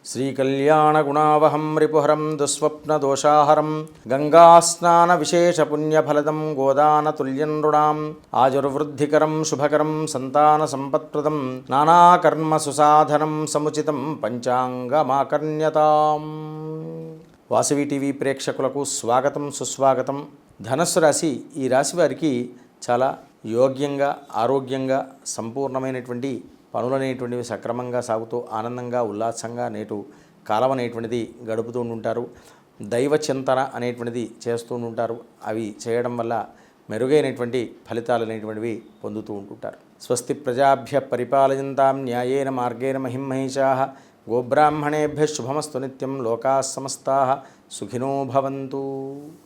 శ్రీకళ్యాణగుణావహం రిపుహరం దుస్వప్నదోషాహరం గంగాస్నానవిశేషపుణ్యఫలదం గోదానతుల్యం నృణాం ఆజుర్వృద్ధికరం శుభకరం సంతానసంపత్ప్రదం నానాకర్మసుసాధనం సముచితం పంచాంగమాకర్ణ్యతాం. Vasavi TV ప్రేక్షకులకు స్వాగతం, సుస్వాగతం. ధనస్సు రాశి, ఈ రాశి వారికి చాలా యోగ్యంగా, ఆరోగ్యంగా, సంపూర్ణమైనటువంటి పనులనేటువంటివి సక్రమంగా సాగుతూ ఆనందంగా, ఉల్లాసంగా నేటు కాలం అనేటువంటిది గడుపుతూ ఉంటారు. దైవ చింతన అనేటువంటిది చేస్తూ ఉంటారు. అవి చేయడం వల్ల మెరుగైనటువంటి ఫలితాలు అనేటువంటివి పొందుతూ ఉంటుంటారు. స్వస్తి ప్రజాభ్య పరిపాలయంతాం న్యాయేన మార్గేణ మహిమహేషాః గోబ్రాహ్మణేభ్య శుభమస్తు నిత్యం. లోకాః సమస్తాః సుఖినో భవంతు.